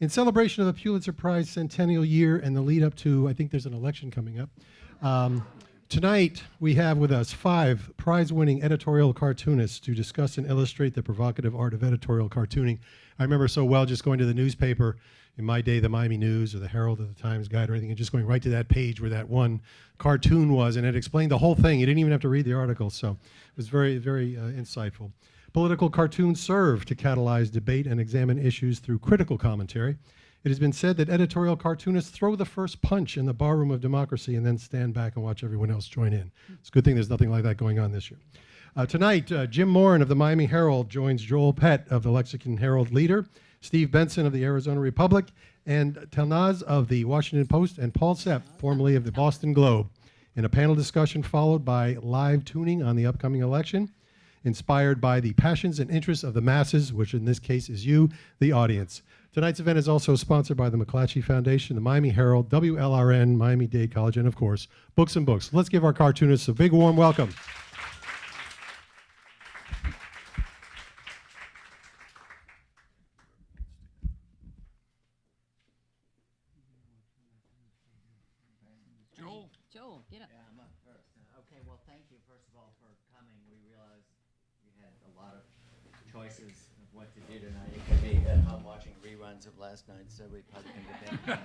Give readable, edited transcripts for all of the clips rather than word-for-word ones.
In celebration of the Pulitzer Prize centennial year and the lead up to, I think there's an election coming up, tonight we have with us 5 prize-winning editorial cartoonists to discuss and illustrate the provocative art of editorial cartooning. I remember so well just going to the newspaper, in my day, the Miami News or the Herald or the Times Guide or anything, and just going right to that page where that one cartoon was, and it explained the whole thing. You didn't even have to read the article, so it was very, very insightful. Political cartoons serve to catalyze debate and examine issues through critical commentary. It has been said that editorial cartoonists throw the first punch in the barroom of democracy and then stand back and watch everyone else join in. It's a good thing there's nothing like that going on this year. Tonight, Jim Morin of the Miami Herald joins Joel Pett of the Lexington Herald Leader, Steve Benson of the Arizona Republic, and Telnaz of the Washington Post, and Paul Sepp, formerly of the Boston Globe, in a panel discussion followed by live tuning on the upcoming election, inspired by the passions and interests of the masses, which in this case is you, the audience. Tonight's event is also sponsored by the McClatchy Foundation, the Miami Herald, WLRN, Miami-Dade College, and of course, Books and Books. Let's give our cartoonists a big warm welcome. Joel, get up. Yeah, I'm up first. Okay, well, thank you, first of all, for coming. We realized we had a lot of choices of what to do tonight. It could be at home watching reruns of last night's Republican debate.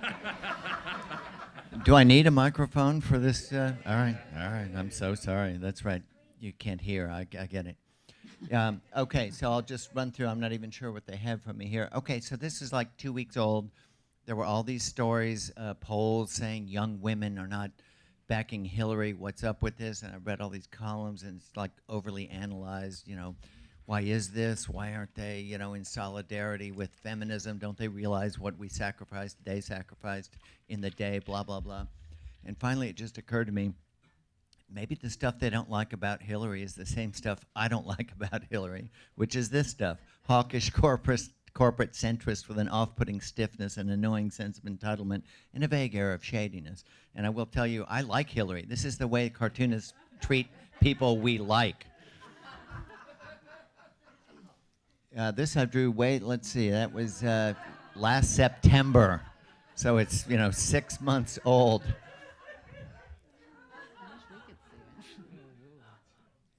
Do I need a microphone for this? All right. I'm so sorry. That's right. You can't hear. I get it. Okay, so I'll just run through. I'm not even sure what they have for me here. Okay, so this is like 2 weeks old. There were all these stories, polls saying young women are not backing Hillary. What's up with this? And I read all these columns, and it's like overly analyzed. You know, why is this? Why aren't they, you know, in solidarity with feminism? Don't they realize what we sacrificed, they sacrificed in the day, blah, blah, blah. And finally, it just occurred to me, maybe the stuff they don't like about Hillary is the same stuff I don't like about Hillary, which is this stuff: hawkish corporate centrist with an off-putting stiffness, an annoying sense of entitlement, and a vague air of shadiness. And I will tell you, I like Hillary. This is the way cartoonists treat people we like. This I drew, let's see, that was last September. So it's, 6 months old.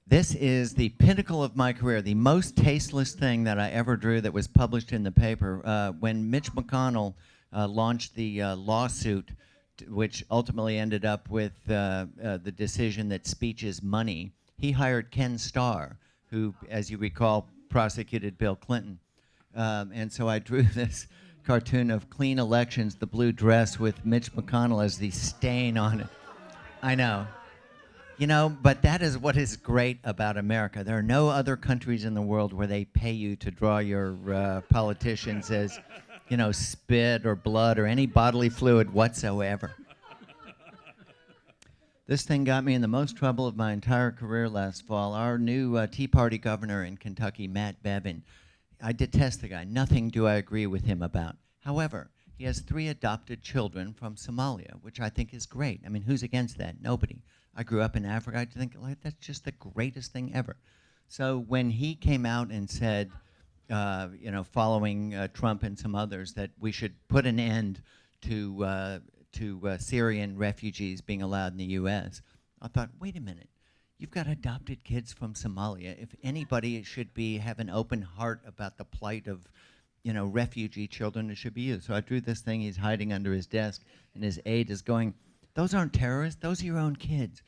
This is the pinnacle of my career, the most tasteless thing that I ever drew that was published in the paper. When Mitch McConnell launched the lawsuit, which ultimately ended up with the decision that speech is money, he hired Ken Starr, who, as you recall, prosecuted Bill Clinton. And so I drew this cartoon of clean elections, the blue dress with Mitch McConnell as the stain on it. I know. But that is what is great about America. There are no other countries in the world where they pay you to draw your politicians as, spit or blood or any bodily fluid whatsoever. This thing got me in the most trouble of my entire career last fall. Our new Tea Party governor in Kentucky, Matt Bevin, I detest the guy. Nothing do I agree with him about. However, he has 3 adopted children from Somalia, which I think is great. I mean, who's against that? Nobody. I grew up in Africa. I think that's just the greatest thing ever. So when he came out and said, following Trump and some others, that we should put an end to Syrian refugees being allowed in the U.S., I thought, wait a minute. You've got adopted kids from Somalia. If anybody should have an open heart about the plight of, refugee children, it should be you. So I drew this thing. He's hiding under his desk, and his aide is going, "Those aren't terrorists. Those are your own kids."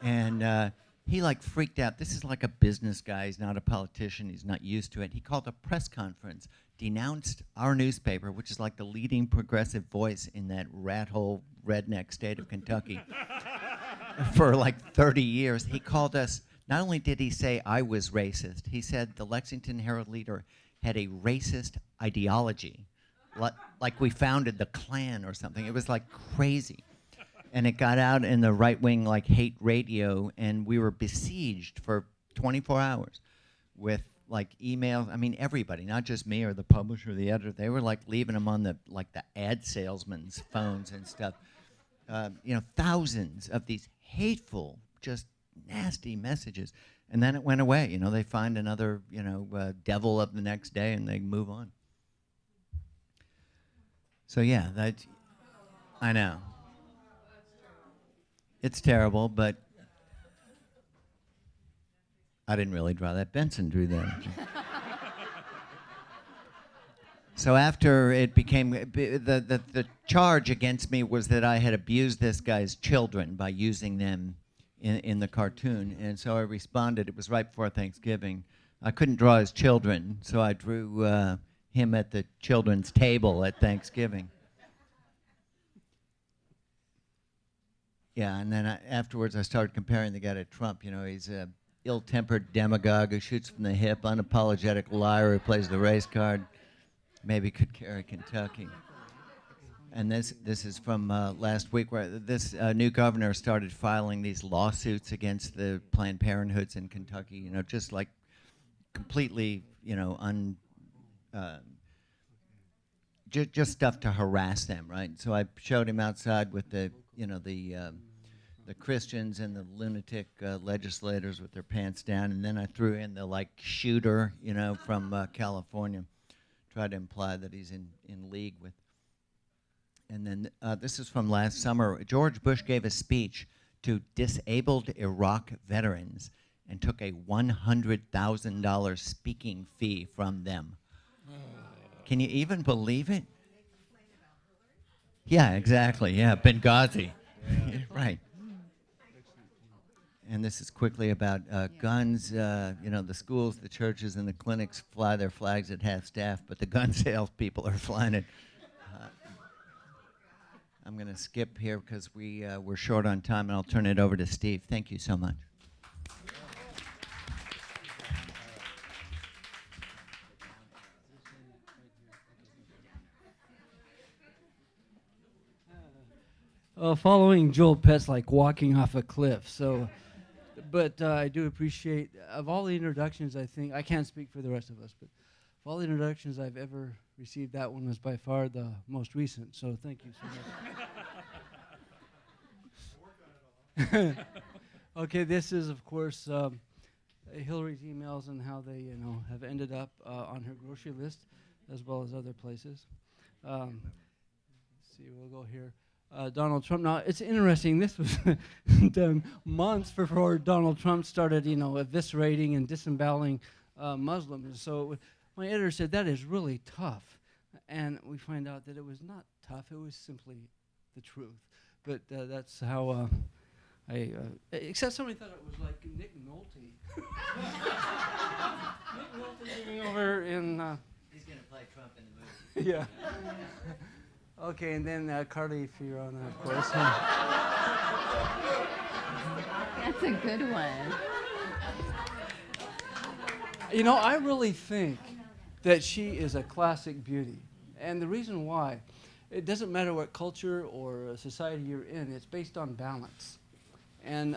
And he freaked out. This is like a business guy. He's not a politician. He's not used to it. He called a press conference, denounced our newspaper, which is like the leading progressive voice in that rat hole redneck state of Kentucky for 30 years. He called us. Not only did he say I was racist, he said the Lexington Herald Leader had a racist ideology, like we founded the Klan or something. It was crazy. And it got out in the right-wing hate radio, and we were besieged for 24 hours with emails. I mean, everybody, not just me or the publisher or the editor. They were leaving them on the ad salesman's phones and stuff. Thousands of these hateful, just nasty messages. And then it went away. They find another, devil of the next day, and they move on. So yeah, that I know. It's terrible, but I didn't really draw that. Benson drew that. So after it became the charge against me was that I had abused this guy's children by using them in the cartoon, and so I responded. It was right before Thanksgiving. I couldn't draw his children, so I drew him at the children's table at Thanksgiving. Yeah, and then afterwards I started comparing the guy to Trump. You know, he's a ill-tempered demagogue who shoots from the hip, unapologetic liar who plays the race card. Maybe could carry Kentucky. And this is from last week, where this new governor started filing these lawsuits against the Planned Parenthoods in Kentucky. You know, just like completely, you know, just stuff to harass them, right? So I showed him outside with the, you know, the Christians and the lunatic legislators with their pants down, and then I threw in the like shooter, you know, from California. Tried to imply that he's in league with. And then this is from last summer. George Bush gave a speech to disabled Iraq veterans and took a $100,000 speaking fee from them. Can you even believe it? Yeah, exactly. Yeah, Benghazi. Yeah, right. And this is quickly about guns. You know, the schools, the churches, and the clinics fly their flags at half-staff, but the gun sales people are flying it. I'm going to skip here because we're short on time, and I'll turn it over to Steve. Thank you so much. Following Joel Pett's like walking off a cliff. So, but I do appreciate, of all the introductions, I think, I can't speak for the rest of us, but of all the introductions I've ever received, that one was by far the most recent. So thank you so much. Okay, this is, of course, Hillary's emails and how they, you know, have ended up on her grocery list, as well as other places. Let's see, we'll go here. Donald Trump. Now, it's interesting. This was done months before Donald Trump started, you know, eviscerating and disemboweling Muslims. So my editor said, that is really tough. And we find out that it was not tough. It was simply the truth. But that's how except somebody thought it was like Nick Nolte. Nick Nolte being over in... He's going to play Trump in the movie. Yeah. Okay, and then Carly Fiorina, of course. That's a good one. You know, I really think that she is a classic beauty. And the reason why, it doesn't matter what culture or society you're in, it's based on balance. And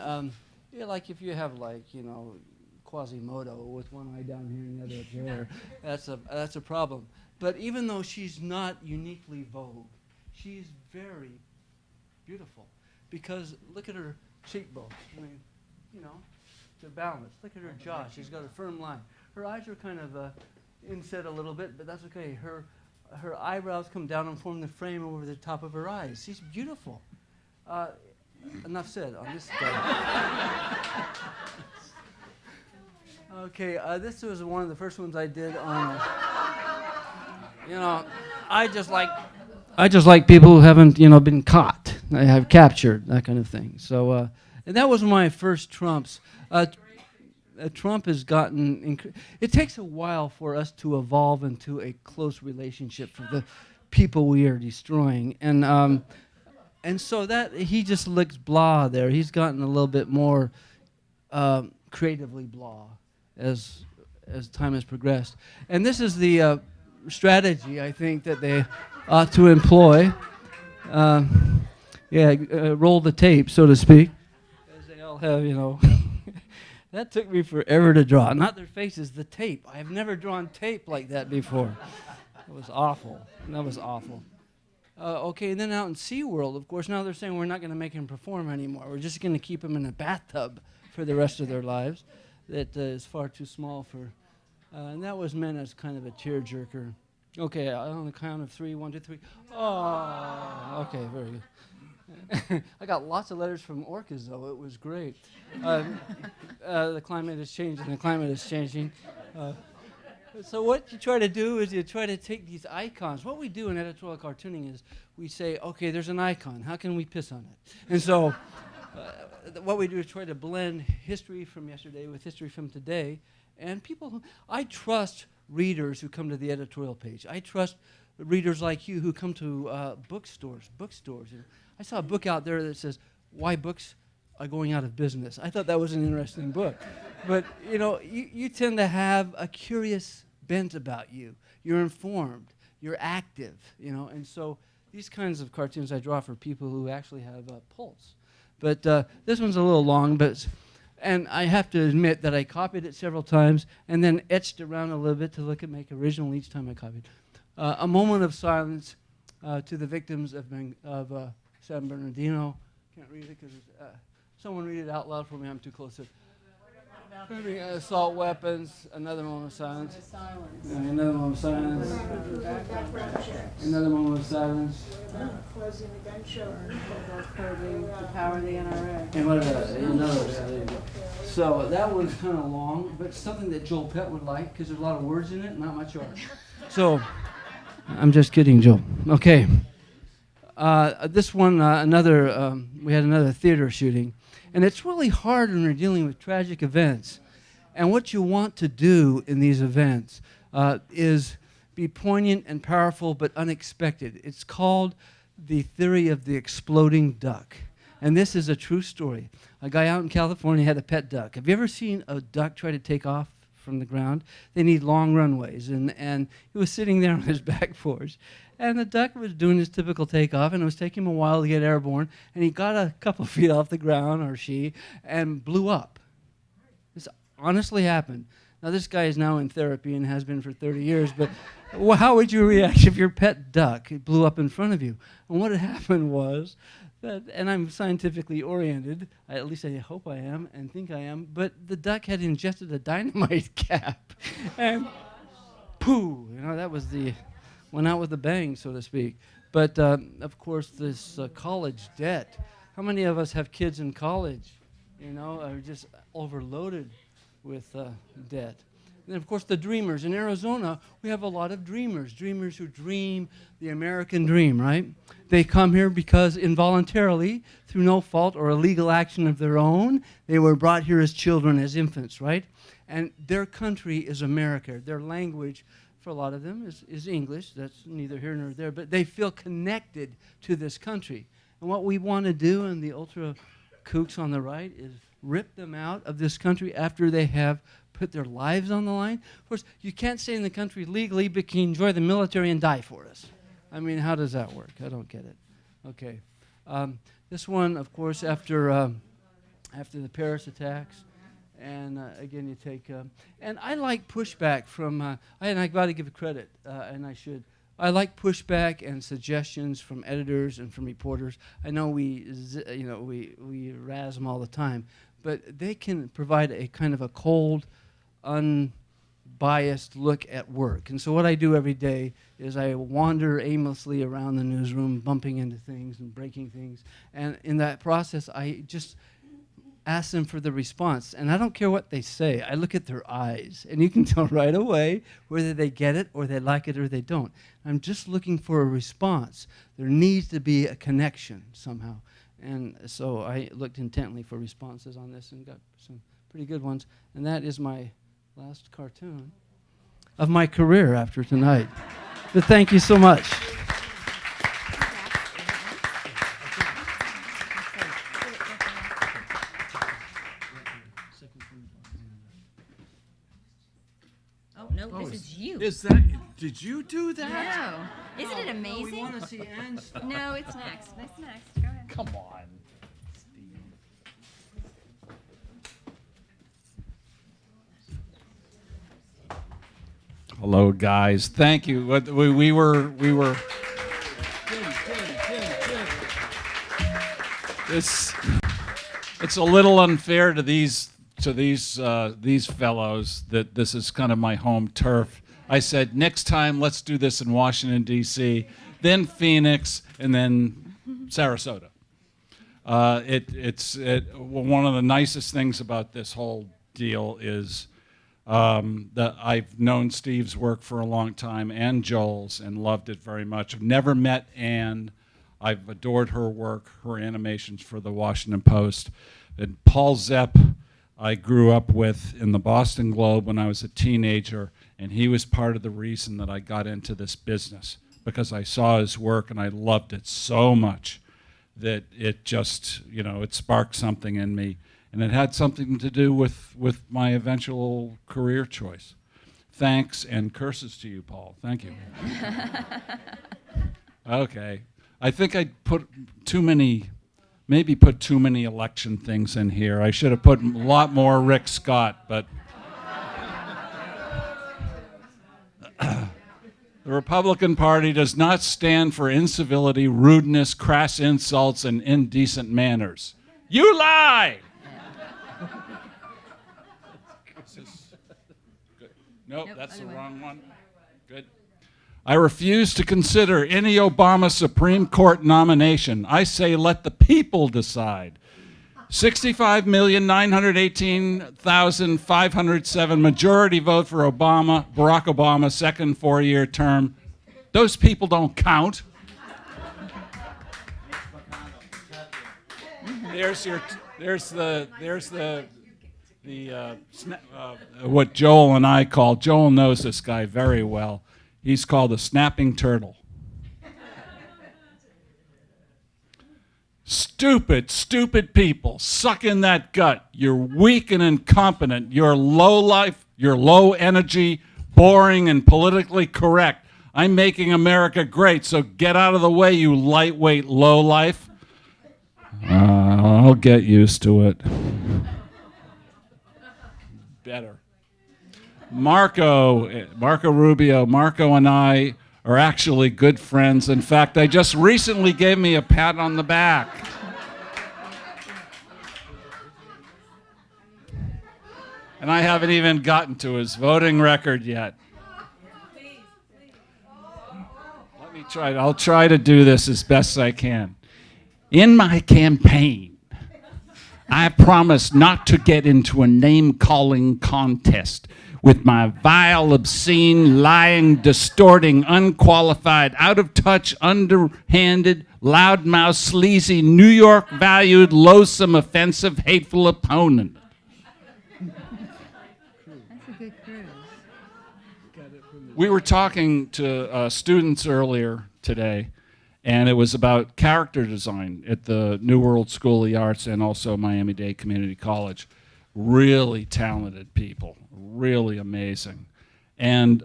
yeah, like if you have like, you know, Quasimodo with one eye down here and the other up there, that's a problem. But even though she's not uniquely Vogue, she's very beautiful. Because look at her cheekbones. I mean, you know, they're balanced. Look at her jaw. She's got a firm line. Her eyes are kind of inset a little bit, but that's okay. Her eyebrows come down and form the frame over the top of her eyes. She's beautiful. Enough said on this guy. Okay, this was one of the first ones I did on. You know, I just like people who haven't, you know, been caught. I have captured, that kind of thing. So, and that was my first Trumps. Trump has gotten. It takes a while for us to evolve into a close relationship for the people we are destroying, and so that he just looks blah there. He's gotten a little bit more creatively blah as time has progressed, and this is the strategy I think that they ought to employ. Roll the tape, so to speak, as they all have, you know. That took me forever to draw. Not their faces, the tape. I have never drawn tape like that before. It was awful. That was awful. Okay, and then out in SeaWorld, of course, now they're saying we're not going to make him perform anymore. We're just going to keep him in a bathtub for the rest of their lives. That is far too small for... and that was meant as kind of a tearjerker. Okay, on the count of 3, 1, 2, 3. Oh, okay, very good. I got lots of letters from orcas, though. It was great. The climate is changing. The climate is changing. So what you try to do is you try to take these icons. What we do in editorial cartooning is we say, okay, there's an icon. How can we piss on it? And so what we do is try to blend history from yesterday with history from today. And I trust readers who come to the editorial page. I trust readers like you who come to bookstores. And I saw a book out there that says, Why Books Are Going Out of Business. I thought that was an interesting book. But, you tend to have a curious bent about you. You're informed. You're active, And so these kinds of cartoons I draw for people who actually have a pulse. But this one's a little long, and I have to admit that I copied it several times and then etched around a little bit to make original each time I copied. A moment of silence to the victims of San Bernardino. Can't read it because someone read it out loud for me. I'm too close to it. Assault weapons. Another moment of silence. Another moment of silence. Another moment of silence. Closing the gun show. Curbing the power of the NRA. And what another. So that was kind of long, but something that Joel Pett would like because there's a lot of words in it, not much art. So I'm just kidding, Joel. Okay. This one, we had another theater shooting. And it's really hard when you're dealing with tragic events. And what you want to do in these events is be poignant and powerful but unexpected. It's called the theory of the exploding duck. And this is a true story. A guy out in California had a pet duck. Have you ever seen a duck try to take off from the ground? They need long runways. And he was sitting there on his back porch. And the duck was doing his typical takeoff, and it was taking him a while to get airborne. And he got a couple of feet off the ground, or she, and blew up. This honestly happened. Now, this guy is now in therapy and has been for 30 years, but how would you react if your pet duck blew up in front of you? And what had happened was that, and I'm scientifically oriented, at least I hope I am and think I am, but the duck had ingested a dynamite cap. And pooh, that was went out with a bang, so to speak. But, of course, this college debt. How many of us have kids in college, are just overloaded with debt? And, of course, the dreamers. In Arizona, we have a lot of dreamers who dream the American dream, right? They come here because involuntarily, through no fault or illegal action of their own, they were brought here as children, as infants, right? And their country is America. Their language, for a lot of them, is English. That's neither here nor there. But they feel connected to this country. And what we want to do, and the ultra kooks on the right, is rip them out of this country after they have put their lives on the line. Of course, you can't stay in the country legally, but can enjoy the military and die for us. I mean, how does that work? I don't get it. Okay. This one, of course, after the Paris attacks. And again, you take, and I like pushback from, and I got to give credit, and I should. I like pushback and suggestions from editors and from reporters. I know we razz them all the time, but they can provide a kind of a cold, unbiased look at work. And so what I do every day is I wander aimlessly around the newsroom, bumping into things and breaking things. And in that process, I just ask them for the response. And I don't care what they say. I look at their eyes. And you can tell right away whether they get it or they like it or they don't. I'm just looking for a response. There needs to be a connection somehow. And so I looked intently for responses on this and got some pretty good ones. And that is my last cartoon of my career after tonight. But thank you so much. No, this is you. Did you do that? No. Isn't it amazing? We want to see Anne's. No, it's next. That's next. Go ahead. Come on. Hello, guys. Thank you. We were. It's a little unfair to these fellows that this is kind of my home turf. I said, next time, let's do this in Washington, D.C., then Phoenix, and then Sarasota. One of the nicest things about this whole deal is that I've known Steve's work for a long time and Joel's and loved it very much. I've never met Ann. I've adored her work, her animations for the Washington Post. And Paul Zepp, I grew up with in the Boston Globe when I was a teenager, and he was part of the reason that I got into this business, because I saw his work and I loved it so much that it just, it sparked something in me. And it had something to do with my eventual career choice. Thanks and curses to you, Paul. Thank you. Okay. I think I put too many election things in here. I should have put a lot more Rick Scott, but the Republican Party does not stand for incivility, rudeness, crass insults, and indecent manners. You lie! Nope, that's the wrong one. Good. I refuse to consider any Obama Supreme Court nomination. I say let the people decide. 65,918,507 majority vote for Obama, Barack Obama, second 4-year term. Those people don't count. What Joel and I call, Joel knows this guy very well. He's called a snapping turtle. Stupid people, suck in that gut. You're weak and incompetent. You're low life, you're low energy, boring and politically correct. I'm making America great, so get out of the way, you lightweight low life. I'll get used to it. Better. Marco Rubio, Marco and I are actually good friends. In fact, I just recently gave me a pat on the back. And I haven't even gotten to his voting record yet. Let me try. I'll try to do this as best I can. In my campaign, I promised not to get into a name-calling contest with my vile, obscene, lying, distorting, unqualified, out-of-touch, underhanded, loudmouth, sleazy, New York-valued, loathsome, offensive, hateful opponent. That's a good cruise. We were talking to students earlier today, and it was about character design at the New World School of the Arts and also Miami-Dade Community College. Really talented people, really amazing. And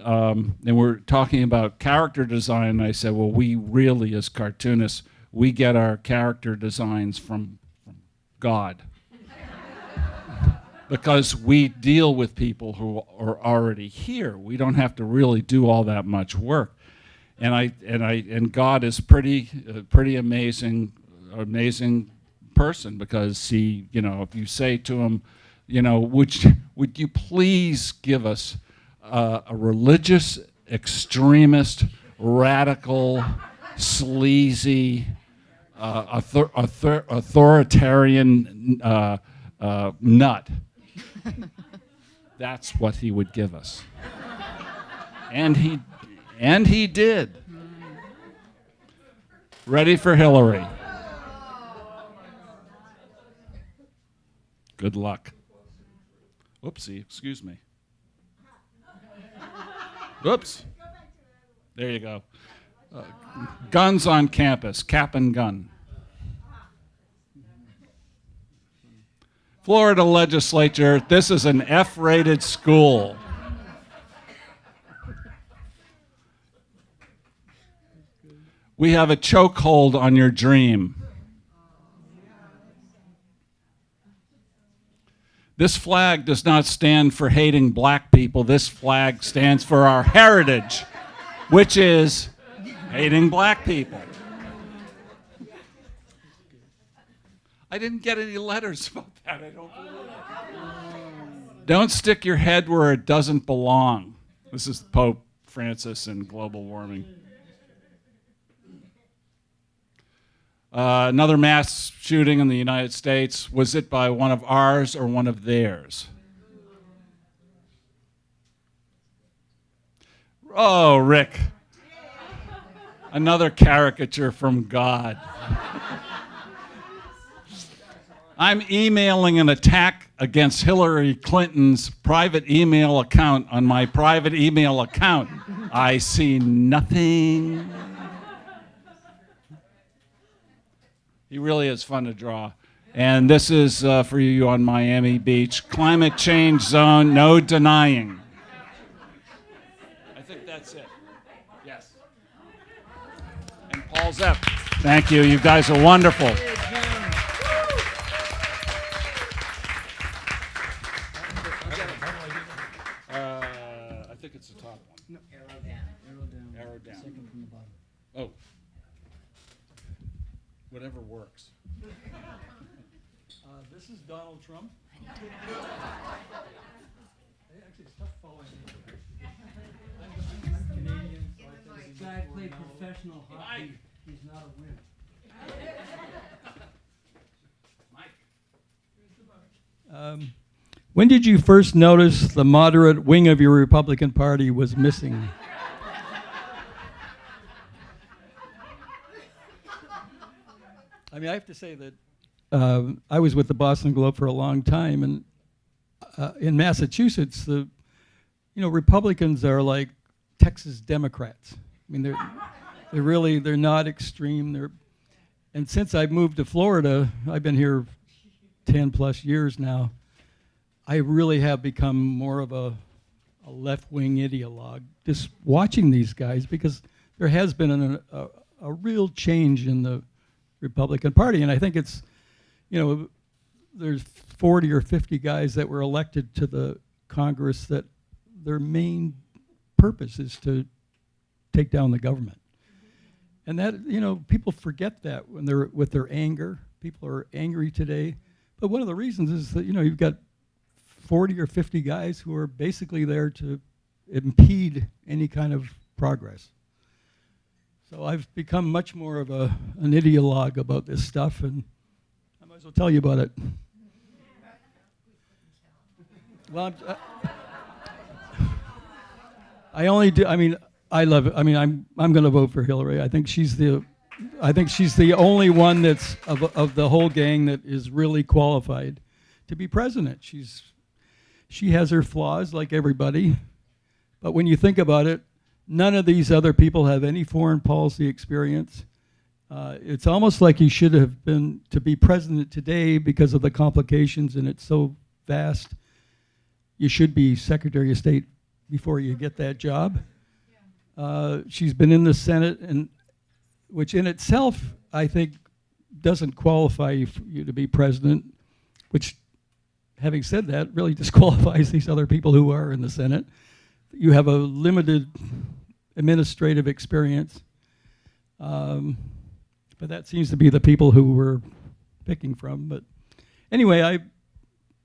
we're talking about character design, and I said, well, we really, as cartoonists, we get our character designs from God. Because we deal with people who are already here. We don't have to really do all that much work. And God is pretty amazing person, because he, if you say to him, would you please give us a religious, extremist, radical, sleazy, authoritarian nut? That's what he would give us. And he did. Ready for Hillary. Good luck. Oopsie, excuse me. Oops. There you go. Guns on campus, cap and gun. Florida legislature, this is an F-rated school. We have a chokehold on your dream. This flag does not stand for hating black people. This flag stands for our heritage, which is hating black people. I didn't get any letters about that. I don't believe it. Don't stick your head where it doesn't belong. This is Pope Francis and global warming. Another mass shooting in the United States. Was it by one of ours or one of theirs? Oh, Rick. Another caricature from God. I'm emailing an attack against Hillary Clinton's private email account on my private email account. I see nothing. He really is fun to draw. And this is for you on Miami Beach. Climate change zone, no denying. I think that's it. Yes. And Paul Zepp. Thank you. You guys are wonderful. I think it's the top one. No, arrow down. Arrow down. Second from the bottom. Oh. Whatever works. This is Donald Trump. Actually, it's tough following me. I'm Canadian, so I think This guy played professional hockey. He's not a winner. When did you first notice the moderate wing of your Republican Party was missing? I mean, I have to say that I was with the Boston Globe for a long time, and in Massachusetts, Republicans are like Texas Democrats. I mean, they're not extreme. And since I've moved to Florida, I've been here 10 plus years now. I really have become more of a left-wing ideologue just watching these guys, because there has been a real change in the Republican Party, and I think it's, there's 40 or 50 guys that were elected to the Congress that their main purpose is to take down the government. And that, people forget that when they're with their anger. People are angry today. But one of the reasons is that, you've got 40 or 50 guys who are basically there to impede any kind of progress. So I've become much more of an ideologue about this stuff, and I might as well tell you about it. Well, I only do. I mean, I love it. I mean, I'm going to vote for Hillary. I think she's the only one that's of the whole gang that is really qualified to be president. She has her flaws like everybody, but when you think about it, none of these other people have any foreign policy experience. It's almost like you should have been to be president today because of the complications, and it's so vast. You should be Secretary of State before you get that job. She's been in the Senate, and which in itself, I think, doesn't qualify you to be president, which, having said that, really disqualifies these other people who are in the Senate. You have a limited administrative experience, but that seems to be the people who we're picking from. But anyway,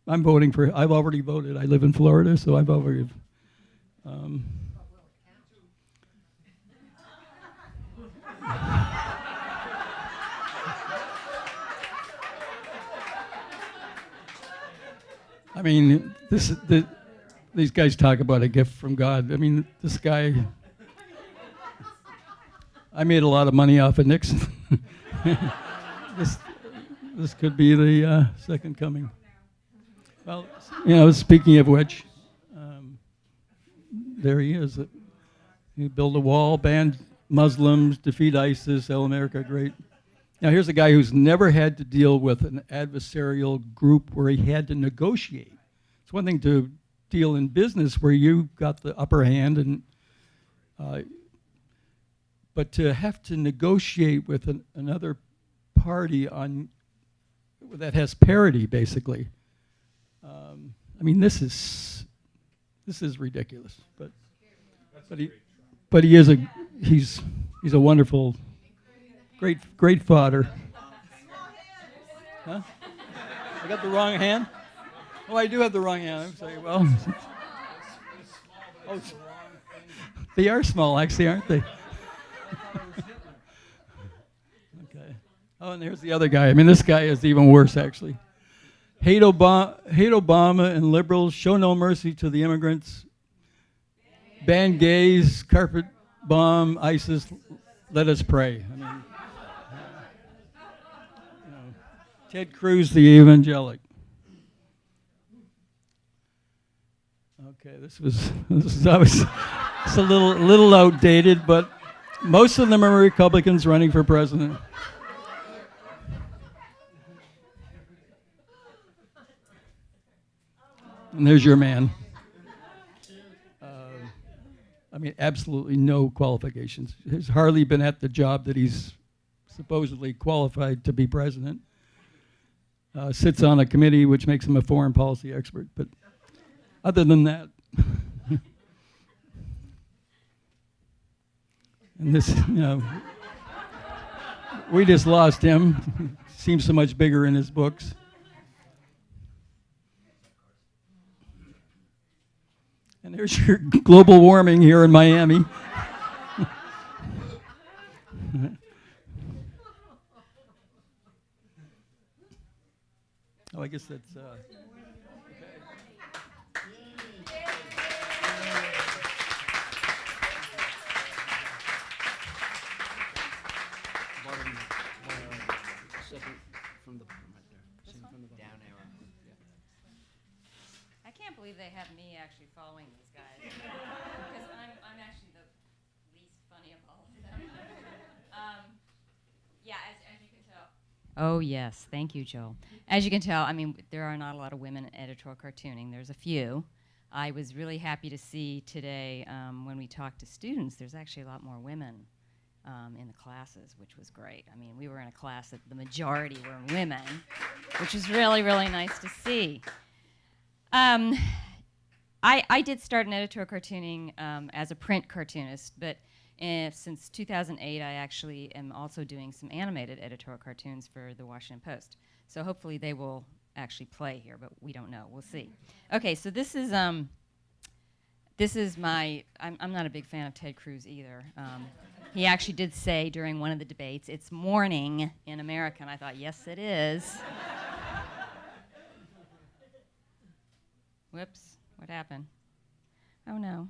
I'm voting for. I've already voted. I live in Florida, so I've already. I mean, these guys talk about a gift from God. I mean, this guy, I made a lot of money off of Nixon. This could be the second coming. Well, speaking of which, there he is. He built a wall, banned Muslims, defeat ISIS, El America Great. Now, here's a guy who's never had to deal with an adversarial group where he had to negotiate. It's one thing to deal in business where you got the upper hand, and but to have to negotiate with another party that has parity, basically. I mean, this is ridiculous. But he's a wonderful. Great fodder. Huh? I got the wrong hand? Oh, I do have the wrong hand. I'm sorry. Well, They are small, actually, aren't they? Okay. Oh, and there's the other guy. I mean, this guy is even worse, actually. Hate Obama and liberals, show no mercy to the immigrants, ban gays, carpet bomb ISIS, let us pray. I mean, you know, Ted Cruz, the evangelic. Okay, this is obviously it's a little outdated, but most of them are Republicans running for president. And there's your man. I mean, absolutely no qualifications. Has hardly been at the job that he's supposedly qualified to be president. Sits on a committee which makes him a foreign policy expert. But other than that, and this, you know, we just lost him. Seems so much bigger in his books. And there's your global warming here in Miami. Oh, I guess that's. Second from the bottom right there. Second from the bottom. Down arrow. I can't believe they have me actually following these guys. Because I'm actually the least funny of all of them. Yeah, as you can tell. Oh, yes. Thank you, Joel. As you can tell, I mean, there are not a lot of women in editorial cartooning. There's a few. I was really happy to see today when we talked to students, there's actually a lot more women in the classes, which was great. I mean, we were in a class that the majority were women, which was really, really nice to see. I did start in editorial cartooning as a print cartoonist, but since 2008, I actually am also doing some animated editorial cartoons for the Washington Post. So hopefully they will actually play here, but we don't know. We'll see. Okay, so this is my. I'm not a big fan of Ted Cruz either. He actually did say during one of the debates, "It's morning in America," and I thought, yes, it is. Whoops, what happened? Oh no.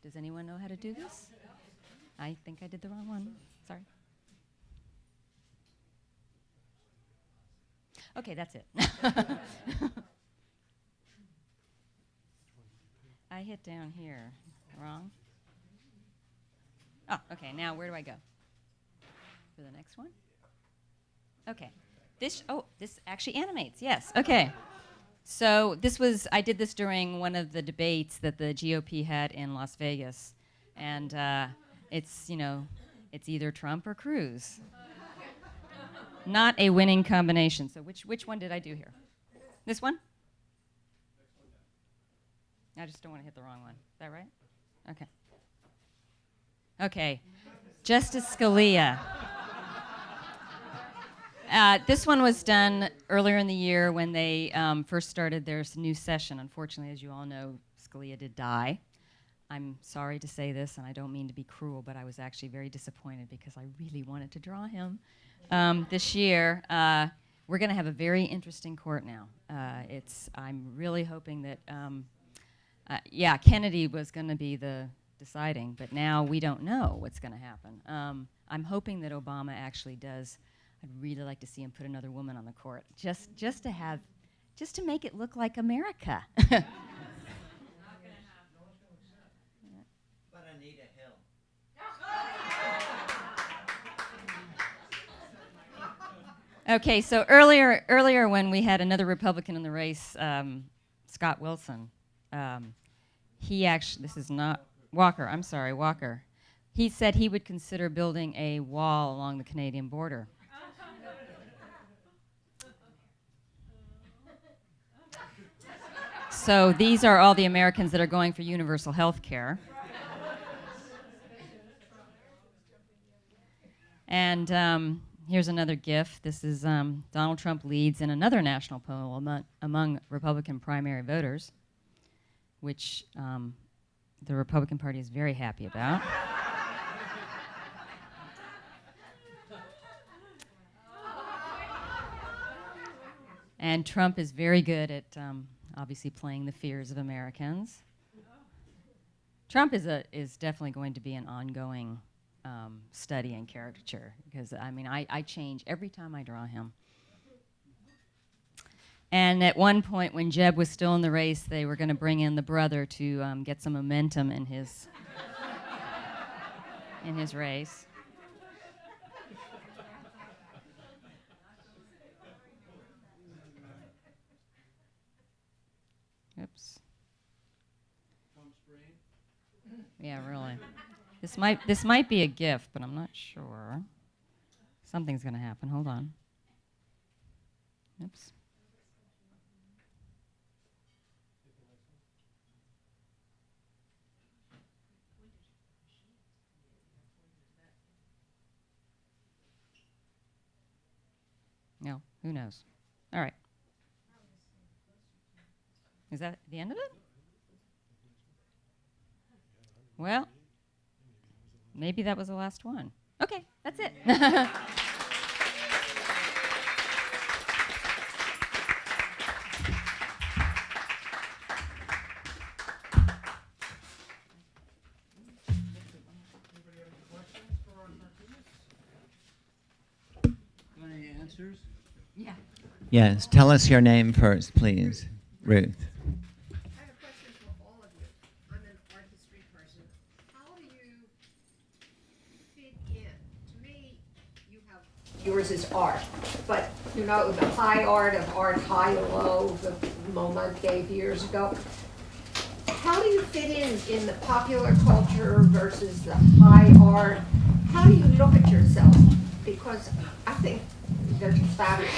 Does anyone know how to do this? I think I did the wrong one. Sorry. Okay, that's it. I hit down here. Wrong? Oh, okay, now where do I go? For the next one? Okay. This actually animates, yes. Okay. So I did this during one of the debates that the GOP had in Las Vegas. And it's either Trump or Cruz. Not a winning combination. So which one did I do here? This one? I just don't want to hit the wrong one. Is that right? Okay. Okay. Justice Scalia. This one was done earlier in the year when they first started their new session. Unfortunately, as you all know, Scalia did die. I'm sorry to say this, and I don't mean to be cruel, but I was actually very disappointed because I really wanted to draw him this year. We're going to have a very interesting court now. I'm really hoping that, Kennedy was going to be the deciding, but now we don't know what's going to happen. I'm hoping that Obama actually does. I'd really like to see him put another woman on the court, just to make it look like America. But Anita Hill. Okay, so earlier when we had another Republican in the race, Scott Wilson, this is not Walker. I'm sorry, Walker. He said he would consider building a wall along the Canadian border. So these are all the Americans that are going for universal health care. And here's another GIF. This is Donald Trump leads in another national poll among Republican primary voters, which the Republican Party is very happy about. And Trump is very good at obviously playing the fears of Americans. Trump is definitely going to be an ongoing study and caricature, because I mean I change every time I draw him. And at one point, when Jeb was still in the race, they were going to bring in the brother to get some momentum in his race. Oops. Yeah, really. This might be a gift, but I'm not sure. Something's going to happen. Hold on. Oops. No, who knows? All right. Is that the end of it? Well, maybe that was the last one. Okay, that's it. Any answers? Yeah. Yes, tell us your name first, please, Ruth. I have a question for all of you. I'm an art history person. How do you fit in? To me, you have yours is art, but you know the high art of art high and low, the MoMA gave years ago. How do you fit in the popular culture versus the high art? How do you look at yourself? Because I think they're just fabulous.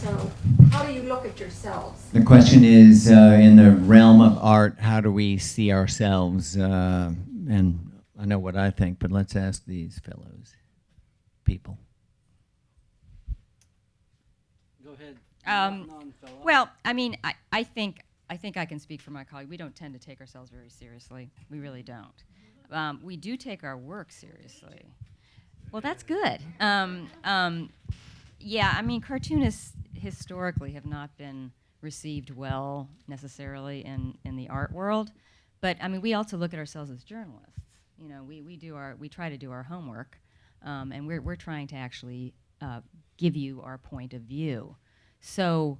So how do you look at yourselves? The question is, in the realm of art, how do we see ourselves? And I know what I think, but let's ask these fellows, people. Go ahead. Non-fellow. Well, I mean, I think I can speak for my colleague. We don't tend to take ourselves very seriously. We really don't. We do take our work seriously. Well, that's good. Yeah, I mean, cartoonists historically have not been received well necessarily in the art world, but I mean, we also look at ourselves as journalists. You know, we try to do our homework, and we're trying to actually give you our point of view. So,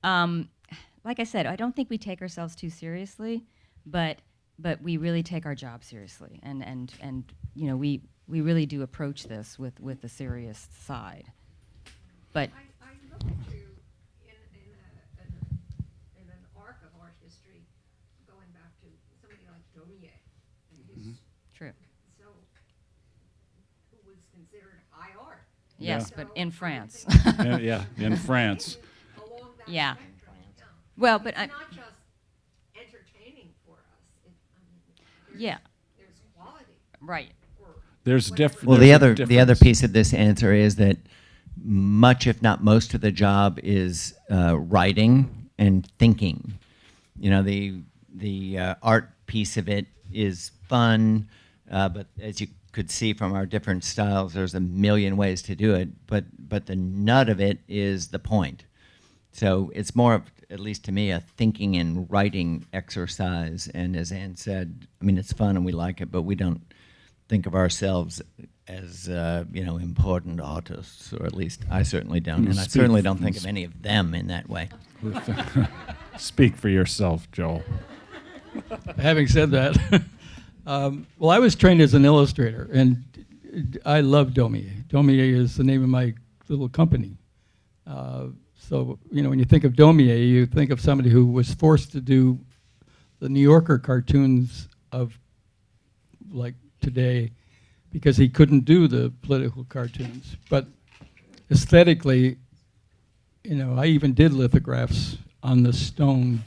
like I said, I don't think we take ourselves too seriously, but we really take our job seriously, and you know, we really do approach this with a serious side. But I look at you in an arc of art history, going back to somebody like Daumier. true. So, who was considered high art. Yes, Yeah. but in France. Yeah, in France. Along that Yeah. spectrum, yeah. Well, but It's not just entertaining for us. There's, yeah, there's quality. right. For There's whatever- different. Well, the other difference. piece of this answer is that much, if not most, of the job is writing and thinking. You know, the art piece of it is fun, but as you could see from our different styles, there's a million ways to do it. But the nut of it is the point. So it's more of, at least to me, a thinking and writing exercise. And as Ann said, I mean, it's fun and we like it, but we don't think of ourselves as you know, important artists, or at least I certainly don't, and I certainly don't think of any of them in that way. Speak for yourself, Joel. Having said that, well, I was trained as an illustrator, and I love Daumier. Daumier is the name of my little company. So, you know, when you think of Daumier, you think of somebody who was forced to do the New Yorker cartoons of, like, today, because he couldn't do the political cartoons. But aesthetically, you know, I even did lithographs on the stone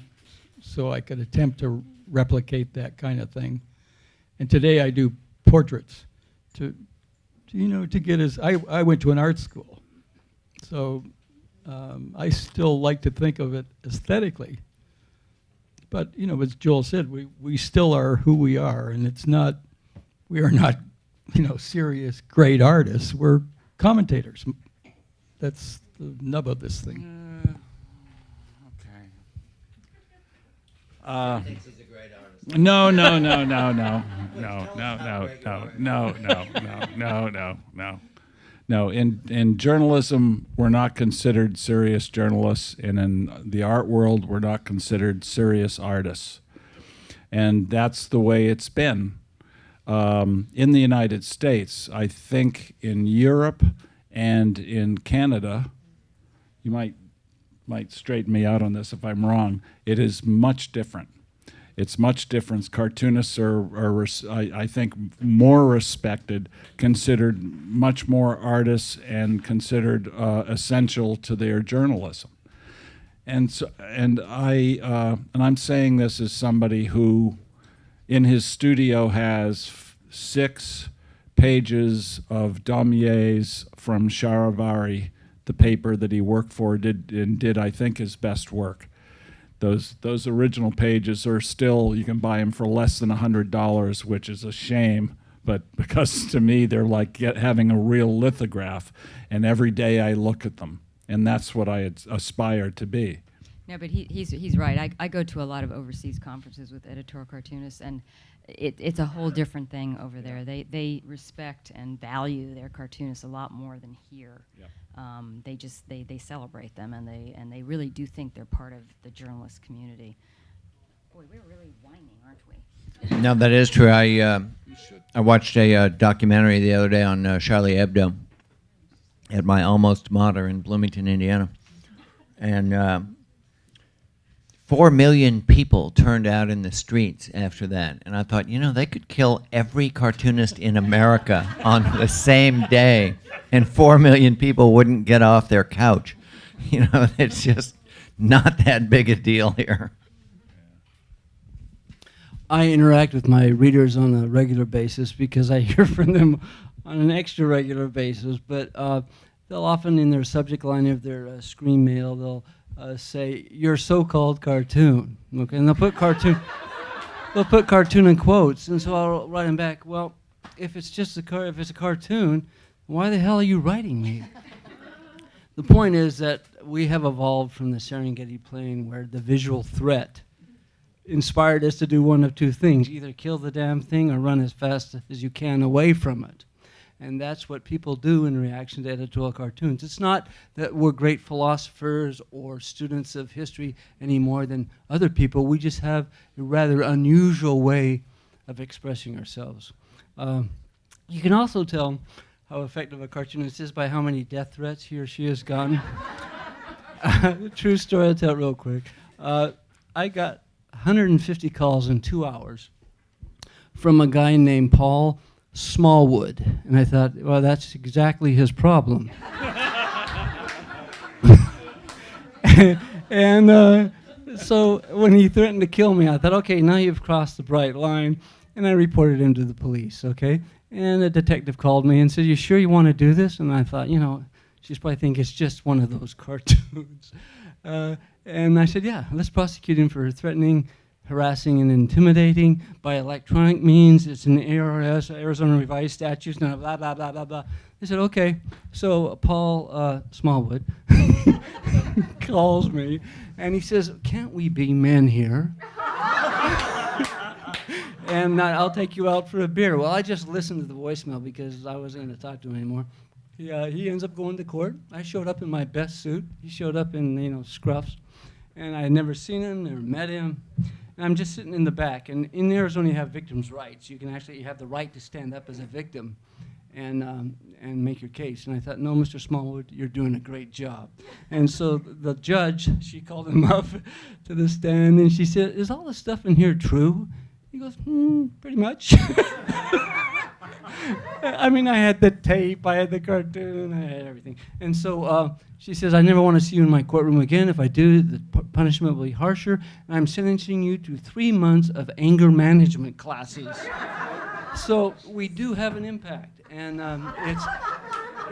so I could attempt to replicate that kind of thing. And today I do portraits to you know, to get his, I went to an art school. So I still like to think of it aesthetically. But, as Joel said, we still are who we are, and we are not, serious, great artists. We're commentators. That's the nub of this thing. Okay. No, no, no, no, no, no, no, no, no, no, no, no, no. No, in journalism, we're not considered serious journalists, and in the art world, we're not considered serious artists. And that's the way it's been. In the United States, I think in Europe and in Canada, you might straighten me out on this if I'm wrong, it is much different. It's much different. Cartoonists are I think, more respected, considered much more artists, and considered essential to their journalism. And so, and I'm saying this as somebody who, in his studio, has 6 pages of damiers from Charivari, the paper that he worked for, did I think his best work. Those original pages are still, you can buy them for less than $100, which is a shame, but because to me they're like having a real lithograph, and every day I look at them, and that's what I aspire to be. No, but he's right. I go to a lot of overseas conferences with editorial cartoonists, and it's a whole different thing over there. They respect and value their cartoonists a lot more than here. Yep. They celebrate them, and they really do think they're part of the journalist community. Boy, we're really whining, aren't we? No, that is true. I watched a documentary the other day on Charlie Hebdo at my almost mater in Bloomington, Indiana, and 4 million people turned out in the streets after that. And I thought, they could kill every cartoonist in America on the same day, and 4 million people wouldn't get off their couch. It's just not that big a deal here. I interact with my readers on a regular basis because I hear from them on an extra regular basis, but they'll often, in their subject line of their screen mail, they'll say your so-called cartoon, okay, and they'll put cartoon in quotes, and so I'll write them back. Well, if it's just if it's a cartoon, why the hell are you writing me? The point is that we have evolved from the Serengeti Plain, where the visual threat inspired us to do one of 2 things: either kill the damn thing or run as fast as you can away from it. And that's what people do in reaction to editorial cartoons. It's not that we're great philosophers or students of history any more than other people. We just have a rather unusual way of expressing ourselves. You can also tell how effective a cartoonist is by how many death threats he or she has gotten. True story, I'll tell it real quick. I got 150 calls in 2 hours from a guy named Paul Smallwood, and I thought, well, that's exactly his problem. And so when he threatened to kill me, I thought, okay, now you've crossed the bright line, and I reported him to the police, okay? And a detective called me and said, you sure you want to do this? And I thought, she's probably thinking it's just one of those cartoons. And I said, yeah, let's prosecute him for threatening, harassing, and intimidating by electronic means. It's an ARS, Arizona Revised Statutes, blah, blah, blah, blah, blah, blah. They said, okay. So Paul Smallwood calls me, and he says, can't we be men here? And I'll take you out for a beer. Well, I just listened to the voicemail because I wasn't going to talk to him anymore. He ends up going to court. I showed up in my best suit. He showed up in, scruffs. And I had never seen him, never met him. And I'm just sitting in the back. And in Arizona, you have victims' rights. You can actually have the right to stand up as a victim and make your case. And I thought, no, Mr. Smallwood, you're doing a great job. And so the judge, she called him up to the stand, and she said, is all the stuff in here true? He goes, pretty much. I mean, I had the tape, I had the cartoon, I had everything. And so she says, I never want to see you in my courtroom again. If I do, the punishment will be harsher. And I'm sentencing you to 3 months of anger management classes. So we do have an impact. And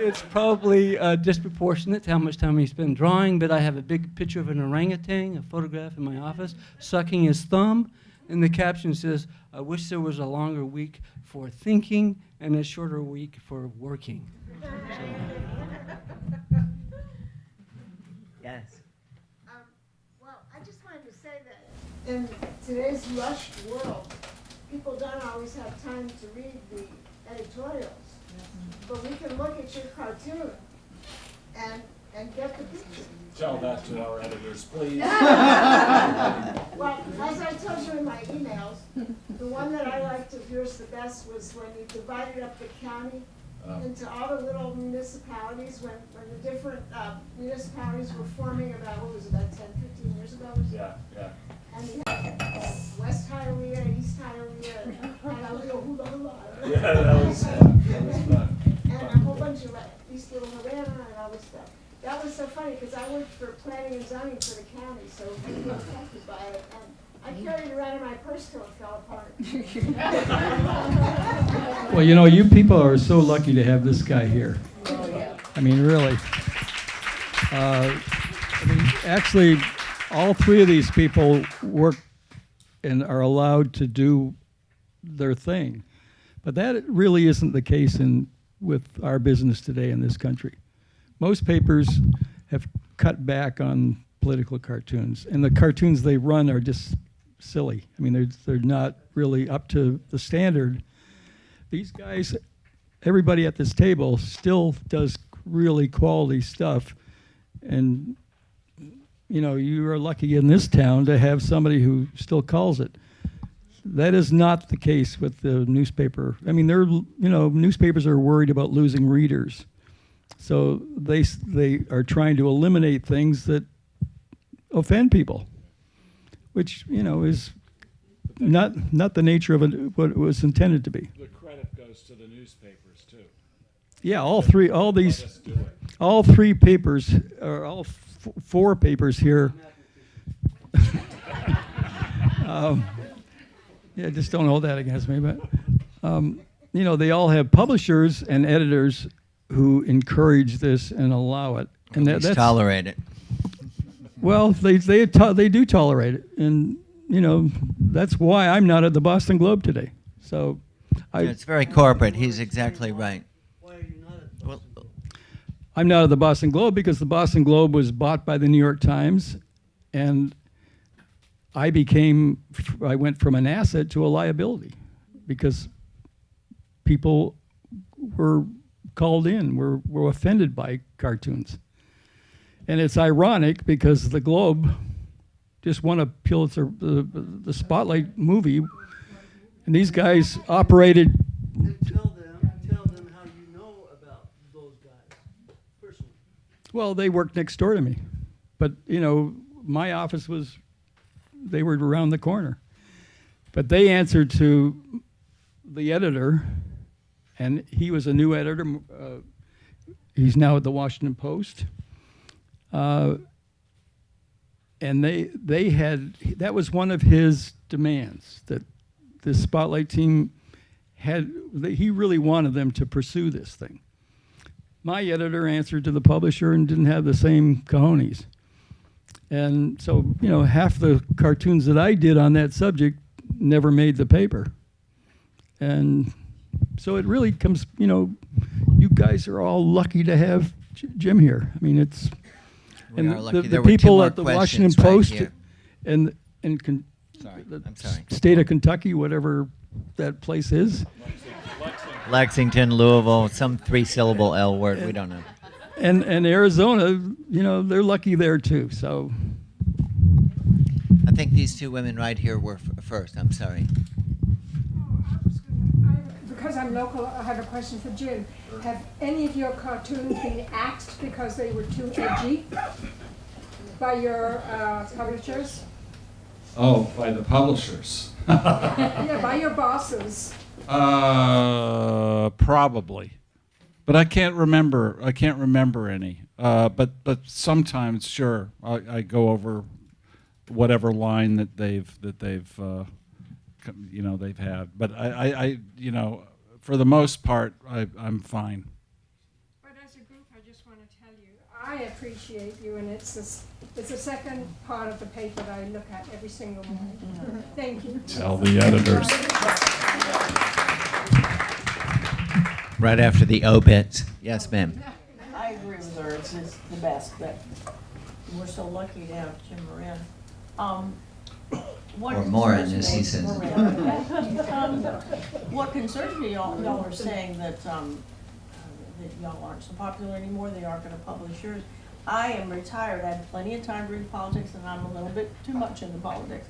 it's probably disproportionate to how much time we spend drawing, but I have a big picture of an orangutan, a photograph in my office, sucking his thumb, and the caption says, "I wish there was a longer week for thinking and a shorter week for working." Yes. Well, I just wanted to say that in today's rushed world, people don't always have time to read the editorials. But we can look at your cartoon and get the picture. Tell that to our editors, please. Well, as I told you in my emails, the one that I liked of yours the best was when you divided up the county into all the little municipalities, when the different municipalities were forming about, what was it, about 10, 15 years ago? Yeah, yeah. And you had West Hialeah, East Hialeah, Hialeah, Hula Hula. Yeah, that was fun. And a whole bunch of East Little Havana and all this stuff. That was so funny, because I worked for planning and zoning for the county, so we were affected by it. And I carried it around in my purse till it fell apart. Well, you know, you people are so lucky to have this guy here. I mean, really. Actually, all three of these people work and are allowed to do their thing. But that really isn't the case with our business today in this country. Most papers have cut back on political cartoons, and the cartoons they run are just silly. I mean, they're not really up to the standard. These guys, everybody at this table still does really quality stuff, and you know, you are lucky in this town to have somebody who still calls it. That is not the case with the newspaper. I mean, newspapers are worried about losing readers. So they are trying to eliminate things that offend people, which, you know, is not the nature of what it was intended to be. The credit goes to the newspapers too. Yeah, all three papers, or all four papers here. Yeah, just don't hold that against me. But you know, they all have publishers and editors who encourage this and allow it, and that's tolerate it. Well, they do tolerate it, and you know, that's why I'm not at the Boston Globe today. So, It's very corporate. He's exactly right. Why are you not at Well, I'm not at the Boston Globe because the Boston Globe was bought by the New York Times, and I went from an asset to a liability because people were called in, were offended by cartoons. And it's ironic because the Globe just won a Pulitzer, the Spotlight movie, and these guys operated. Tell them how you know about those guys personally. Well, they worked next door to me, but you know, my office they were around the corner. But they answered to the editor, and he was a new editor. He's now at the Washington Post. And that was one of his demands, that the Spotlight team he really wanted them to pursue this thing. My editor answered to the publisher and didn't have the same cojones. And so, you know, half the cartoons that I did on that subject never made the paper. And so it really comes, you know, you guys are all lucky to have Jim here. I mean, it's, We are lucky. the There were two people more at the Washington questions right Post here. and Sorry, the I'm sorry. state of Kentucky, whatever that place is, Lexington, Louisville, some three-syllable L word. We don't know. and Arizona, you know, they're lucky there too. So I think these two women right here were first. I'm sorry. Because I'm local, I have a question for Jim. Have any of your cartoons been axed because they were too edgy by your publishers? Oh, by the publishers. Yeah, by your bosses. Probably, but I can't remember. I can't remember any. But sometimes, sure, I go over whatever line that they've you know, they've had. But I you know, for the most part, I'm fine. But as I appreciate you, and it's the second part of the paper that I look at every single morning. Thank you. Tell the editors. Right after the obits. Yes, ma'am. I agree with her, it's the best, but we're so lucky to have Jim Moran. What Or Moran, concerns as he me- says. Moran. What concerns me, y'all are saying that, that y'all aren't so popular anymore, they aren't gonna publish yours. I am retired, I have plenty of time to read politics, and I'm a little bit too much into politics.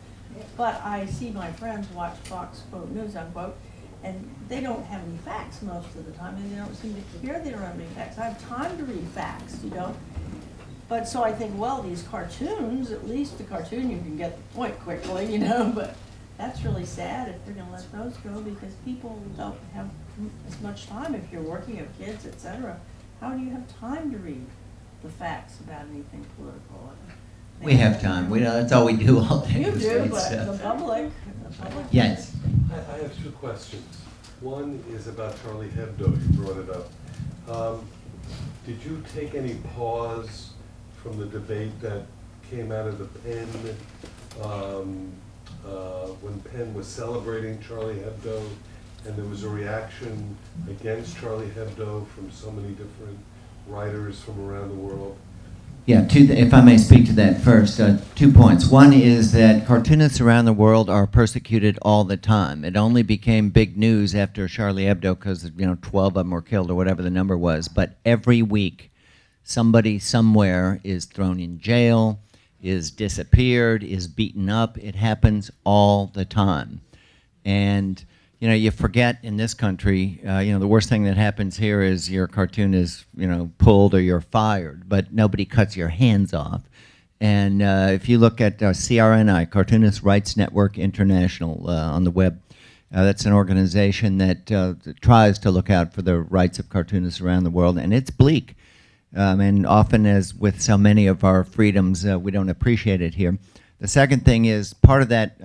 But I see my friends watch Fox, quote, news, unquote, and they don't have any facts most of the time, and they don't seem to care they don't have any facts. I have time to read facts, you know? But so I think, well, these cartoons, at least the cartoon, you can get the point quickly, you know, but that's really sad if they're gonna let those go, because people don't have as much time if you're working, have kids, et cetera. How do you have time to read the facts about anything political? We have time. That's all we do all day. You is do, read but stuff. the public. Yes. I have two questions. One is about Charlie Hebdo, you brought it up. Did you take any pause from the debate that came out of the Penn, when Penn was celebrating Charlie Hebdo, and there was a reaction against Charlie Hebdo from so many different writers from around the world? Yeah, if I may speak to that first, 2 points. One is that cartoonists around the world are persecuted all the time. It only became big news after Charlie Hebdo because 12 of them were killed or whatever the number was. But every week, somebody somewhere is thrown in jail, is disappeared, is beaten up. It happens all the time. And you forget in this country, the worst thing that happens here is your cartoon is, pulled or you're fired, but nobody cuts your hands off. And if you look at CRNI, Cartoonist Rights Network International, on the web, that's an organization that tries to look out for the rights of cartoonists around the world, and it's bleak. And often, as with so many of our freedoms, we don't appreciate it here. The second thing is, part of that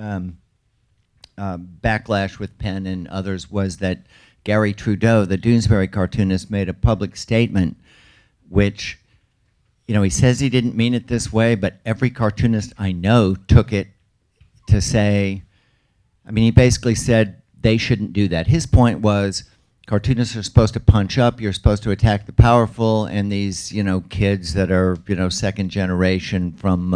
backlash with Penn and others was that Gary Trudeau, the Doonesbury cartoonist, made a public statement which, he says he didn't mean it this way, but every cartoonist I know took it to say, he basically said they shouldn't do that. His point was, cartoonists are supposed to punch up, you're supposed to attack the powerful, and these, kids that are, second generation from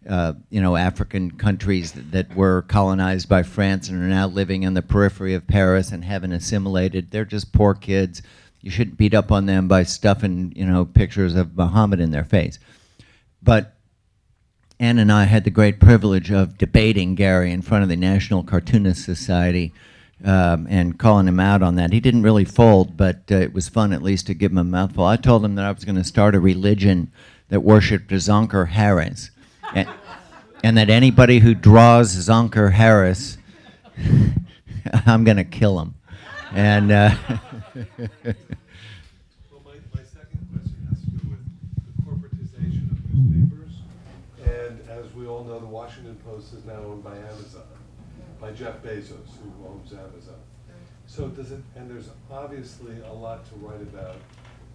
African countries that were colonized by France and are now living on the periphery of Paris and haven't assimilated. They're just poor kids. You shouldn't beat up on them by stuffing, pictures of Muhammad in their face. But Ann and I had the great privilege of debating Gary in front of the National Cartoonist Society and calling him out on that. He didn't really fold, but it was fun at least to give him a mouthful. I told him that I was going to start a religion that worshipped Zonker Harris. And that anybody who draws Zonker Harris, I'm going to kill him. And Well, my second question has to do with the corporatization of newspapers. And as we all know, the Washington Post is now owned by Amazon, by Jeff Bezos, who owns Amazon. So and there's obviously a lot to write about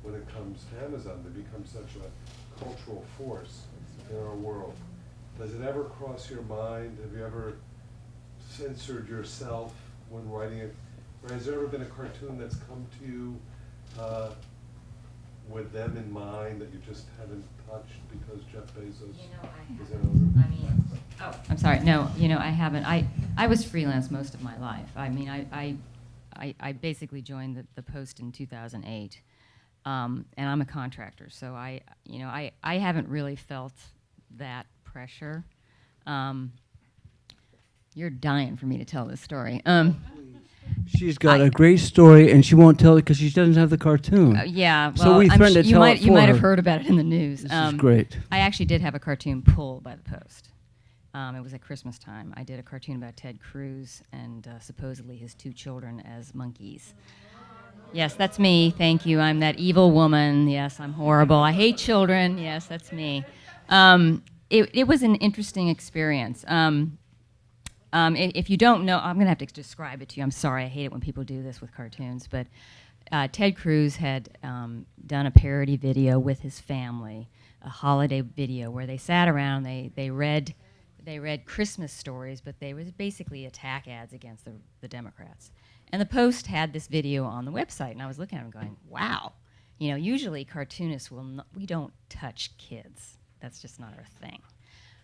when it comes to Amazon. They become such a cultural force in our world. Does it ever cross your mind? Have you ever censored yourself when writing it? Or has there ever been a cartoon that's come to you with them in mind that you just haven't touched because Jeff Bezos is an owner? I'm sorry. No, I haven't. I was freelance most of my life. I basically joined the Post in 2008, and I'm a contractor, so I haven't really felt that pressure. You're dying for me to tell this story. She's got a great story, and she won't tell it because she doesn't have the cartoon. Yeah, well, So we threatened to you tell might it you for might have her. heard about it in the news. This is great. I actually did have a cartoon pulled by the Post. It was at Christmas time. I did a cartoon about Ted Cruz and supposedly his 2 children as monkeys. Yes, that's me. Thank you. I'm that evil woman. Yes, I'm horrible. I hate children. Yes, that's me. It was an interesting experience. If you don't know, I'm going to have to describe it to you. I'm sorry. I hate it when people do this with cartoons. But Ted Cruz had done a parody video with his family, a holiday video where they sat around, they read Christmas stories, but they was basically attack ads against the Democrats. And the Post had this video on the website, and I was looking at it going, wow. You know, usually cartoonists we don't touch kids. That's just not our thing.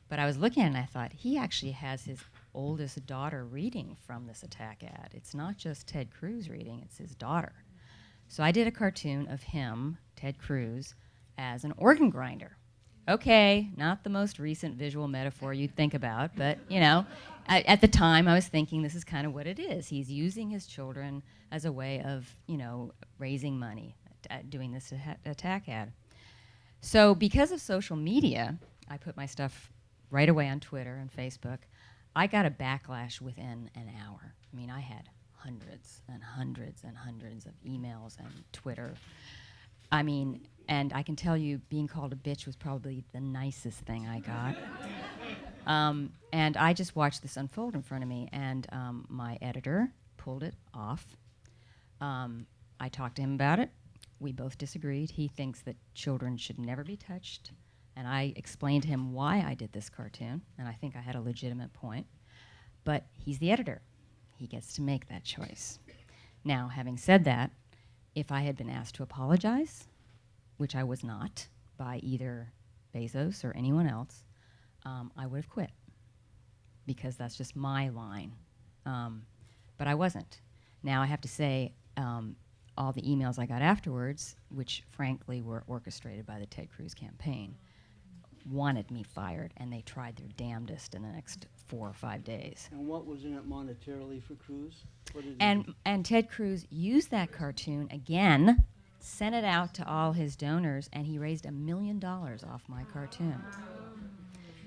But I was looking at it and I thought, he actually has his oldest daughter reading from this attack ad. It's not just Ted Cruz reading, it's his daughter. So I did a cartoon of him, Ted Cruz, as an organ grinder. Okay, not the most recent visual metaphor you'd think about, but, you know, at the time I was thinking this is kind of what it is. He's using his children as a way of, you know, raising money, doing this attack ad. So because of social media, I put my stuff right away on Twitter and Facebook. I got a backlash within an hour. I mean, I had hundreds and hundreds and hundreds of emails and Twitter. I mean, and I can tell you, being called a bitch was probably the nicest thing I got. And I just watched this unfold in front of me, and my editor pulled it off. I talked to him about it. We both disagreed. He thinks that children should never be touched, and I explained to him why I did this cartoon, and I think I had a legitimate point. But he's the editor. He gets to make that choice. Now, having said that, if I had been asked to apologize, which I was not by either Bezos or anyone else, I would have quit, because that's just my line. But I wasn't. Now I have to say, all the emails I got afterwards, which frankly were orchestrated by the Ted Cruz campaign, wanted me fired, and they tried their damnedest in the next 4 or 5 days. And what was in it monetarily for Cruz? What did And Ted Cruz used that cartoon again, sent it out to all his donors, and he raised $1 million off my cartoon.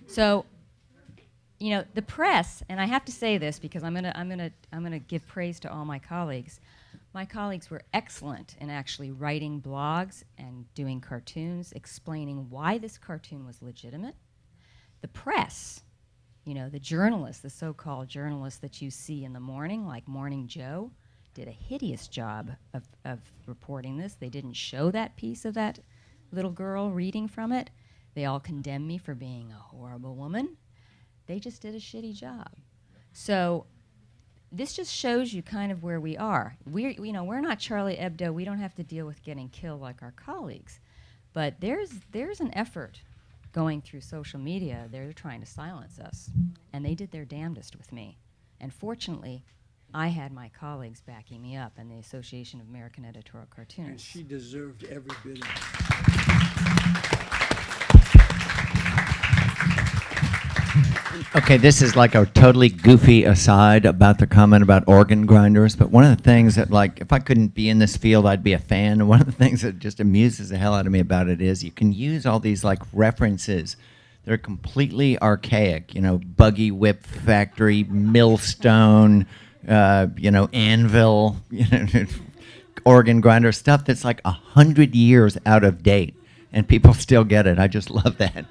So, you know, the press, and I have to say this because I'm gonna give praise to all my colleagues. My colleagues were excellent in actually writing blogs and doing cartoons, explaining why this cartoon was legitimate. The press, you know, the journalists, the so-called journalists that you see in the morning, like Morning Joe, did a hideous job of reporting this. They didn't show that piece of that little girl reading from it. They all condemned me for being a horrible woman. They just did a shitty job. So this just shows you kind of where we are. We're not Charlie Hebdo. We don't have to deal with getting killed like our colleagues. But there's an effort going through social media. They're trying to silence us. And they did their damnedest with me. And fortunately, I had my colleagues backing me up, and the Association of American Editorial And Cartoonists. she deserved every bit of it. Okay, this is like a totally goofy aside about the comment about organ grinders, but one of the things that, like, if I couldn't be in this field, I'd be a fan. And one of the things that just amuses the hell out of me about it is you can use all these, like, references that are completely archaic, you know, buggy whip factory, millstone, anvil, organ grinder, stuff that's like 100 years out of date, and people still get it. I just love that.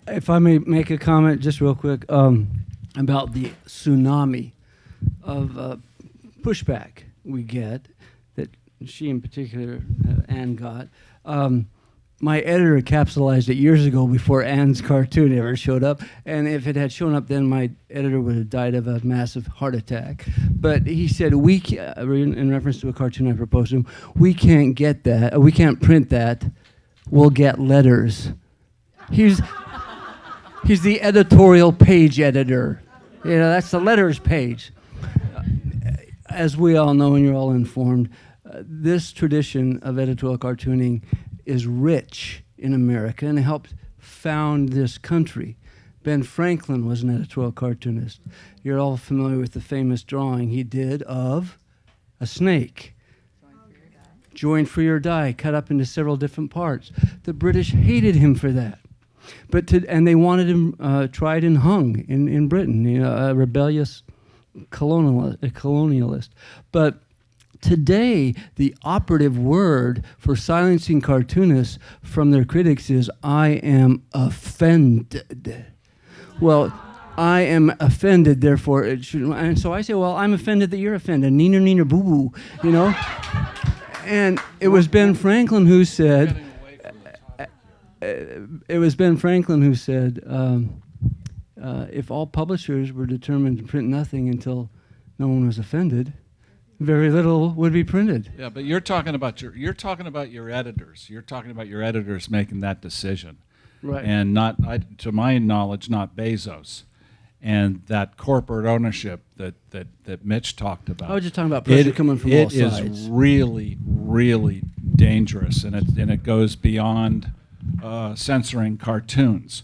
If I may make a comment just real quick about the tsunami of pushback we get, that she in particular, Anne, got. My editor capsulized it years ago before Anne's cartoon ever showed up, and if it had shown up then, my editor would have died of a massive heart attack. But he said, in reference to a cartoon I proposed to him, we can't get that, we can't print that, we'll get letters. He's the editorial page editor. You know, that's the letters page. As we all know, and you're all informed, this tradition of editorial cartooning is rich in America and helped found this country. Ben Franklin was an editorial cartoonist. You're all familiar with the famous drawing he did of a snake. Join Free or Die, cut up into several different parts. The British hated him for that. And they wanted him tried and hung in Britain, you know, a rebellious colonialist. But today, the operative word for silencing cartoonists from their critics is, I am offended. Well, I am offended, therefore it should. And so I say, well, I'm offended that you're offended. Neener, neener, boo boo, you know? And it was Ben Franklin who said, if all publishers were determined to print nothing until no one was offended, very little would be printed. Yeah, but you're talking about your editors. You're talking about your editors making that decision, Right. and not, to my knowledge, not Bezos, and that corporate ownership that Mitch talked about. I was just talking about pressure coming from all sides. It is really, really dangerous, and it goes beyond censoring cartoons.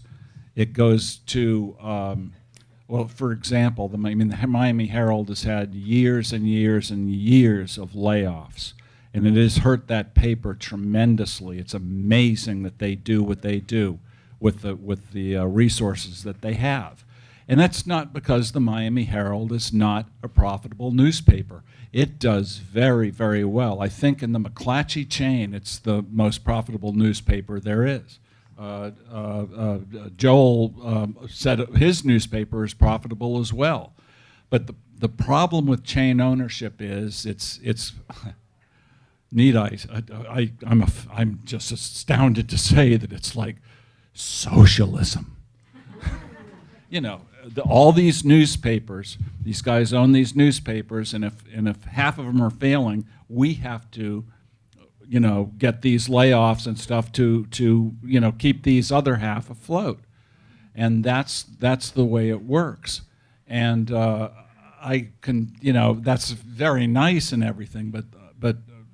It goes to, well, for example, the Miami Herald has had years and years and years of layoffs, and it has hurt that paper tremendously. It's amazing that they do what they do with the resources that they have. And that's not because the Miami Herald is not a profitable newspaper. It does very, very well. I think in the McClatchy chain, it's the most profitable newspaper there is. Joel said his newspaper is profitable as well. But the problem with chain ownership is it's I'm just astounded to say that it's like socialism. You know, all these newspapers, these guys own these newspapers, and if half of them are failing, we have to, you know, get these layoffs and stuff to you know, keep these other half afloat, and that's the way it works. And I can, you know, that's very nice and everything, but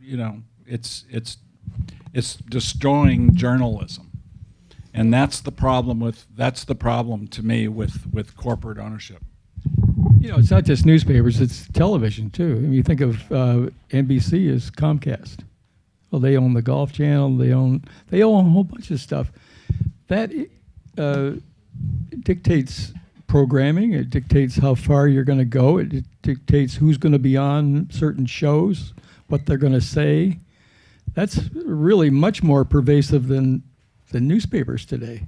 you know, it's destroying journalism. And that's the problem to me with corporate ownership. You know, it's not just newspapers, it's television too. I mean, you think of NBC as Comcast. Well, they own the Golf Channel, they own a whole bunch of stuff. That dictates programming, it dictates how far you're going to go, it dictates who's going to be on certain shows, what they're going to say. That's really much more pervasive than newspapers today.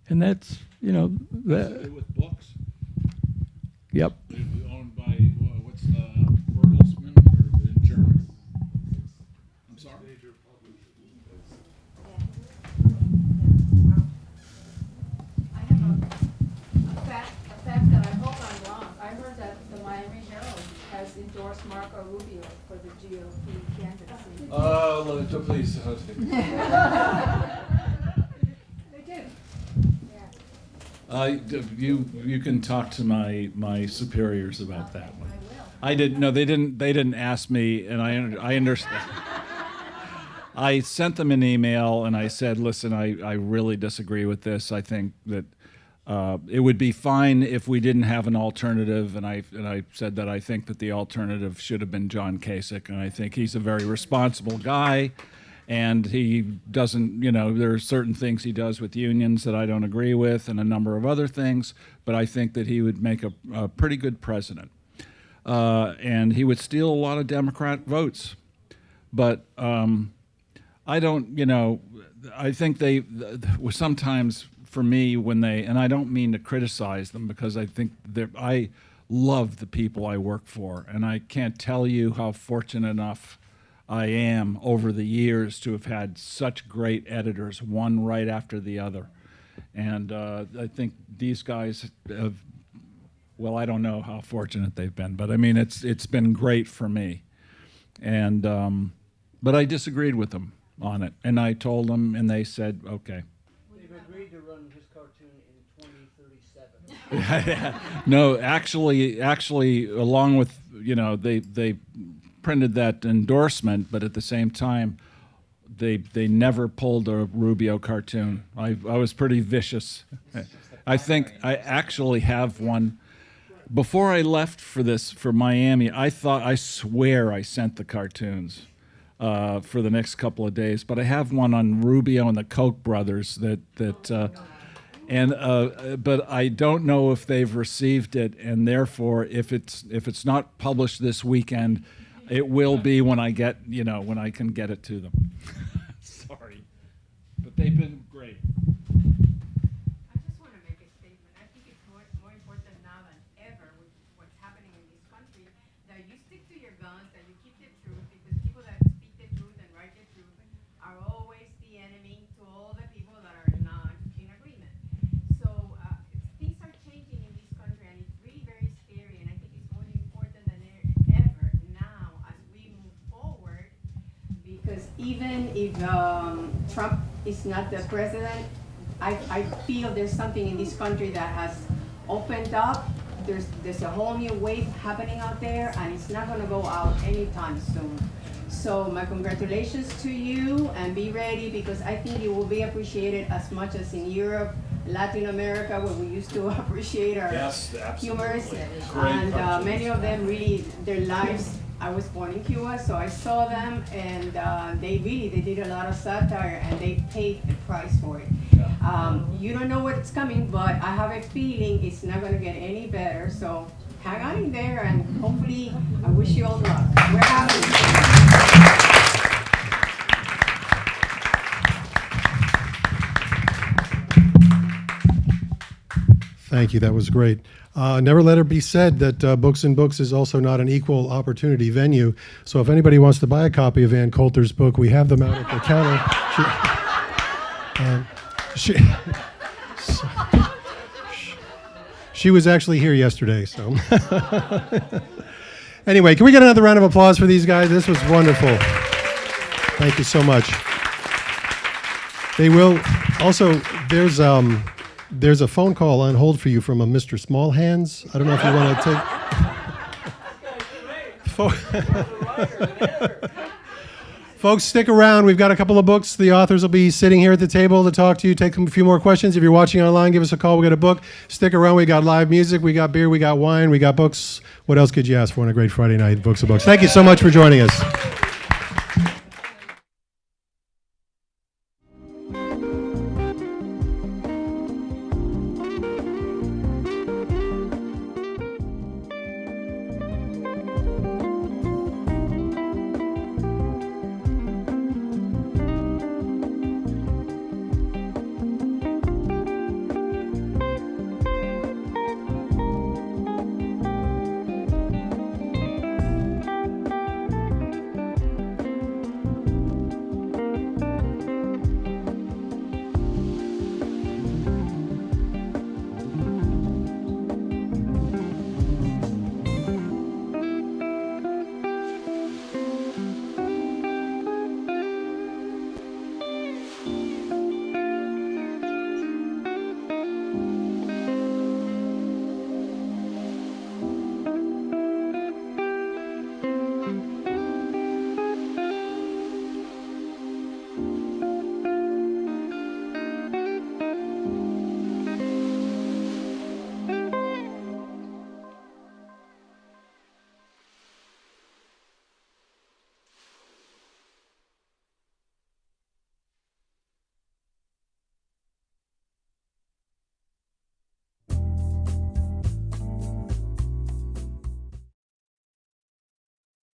And that's, you know, that. With books? Yep. Owned by, what's the Bertelsmann or in German? I'm sorry? I have a fact that I hope I'm wrong. I heard that the Miami Herald has endorsed Marco Rubio for the GOP candidacy. Oh, please. You can talk to my superiors about that one. I didn't. No, they didn't ask me, and I understand. I sent them an email and I said, listen, I really disagree with this. I think that it would be fine if we didn't have an alternative, and I said that I think that the alternative should have been John Kasich, and I think he's a very responsible guy. And he doesn't, you know, there are certain things he does with unions that I don't agree with, and a number of other things, but I think that he would make a pretty good president. And he would steal a lot of Democrat votes. But I don't, you know, I think they sometimes, for me, when they, and I don't mean to criticize them, because I think I love the people I work for, and I can't tell you how fortunate enough I am over the years to have had such great editors, one right after the other. And I think these guys have, well, I don't know how fortunate they've been, but I mean, it's been great for me. And but I disagreed with them on it, and I told them, and they said, okay. They've agreed to run his cartoon in 2037. No, actually, along with, you know, they printed that endorsement, but at the same time, they never pulled a Rubio cartoon. I was pretty vicious. I think I actually have one. Before I left for Miami, I swear I sent the cartoons for the next couple of days, but I have one on Rubio and the Koch brothers but I don't know if they've received it, and therefore, if it's not published this weekend, it will be when I get, you know, when I can get it to them. Sorry, but they've been great. I just want to make a statement. I think it's more important Trump is not the president, I feel there's something in this country that has opened up. There's a whole new wave happening out there, and it's not going to go out anytime soon. So my congratulations to you, and be ready, because I think you will be appreciated as much as in Europe, Latin America, where we used to appreciate our humors. And many of them really, their lives, I was born in Cuba, so I saw them, and they did a lot of satire, and they paid the price for it. You don't know what's coming, but I have a feeling it's not going to get any better. So hang on in there, and hopefully, I wish you all luck. We're happy. Thank you. That was great. Never let it be said that Books and Books is also not an equal opportunity venue. So if anybody wants to buy a copy of Ann Coulter's book, we have them out at the counter. She was actually here yesterday, so. Anyway, can we get another round of applause for these guys? This was wonderful. Thank you so much. They will, also, there's a phone call on hold for you from a Mr. Smallhands. I don't know if you want to take. Folks, stick around. We've got a couple of books. The authors will be sitting here at the table to talk to you, take a few more questions. If you're watching online, give us a call. We got a book. Stick around. We got live music. We got beer. We got wine. We got books. What else could you ask for on a great Friday night? Books and Books. Thank you so much for joining us.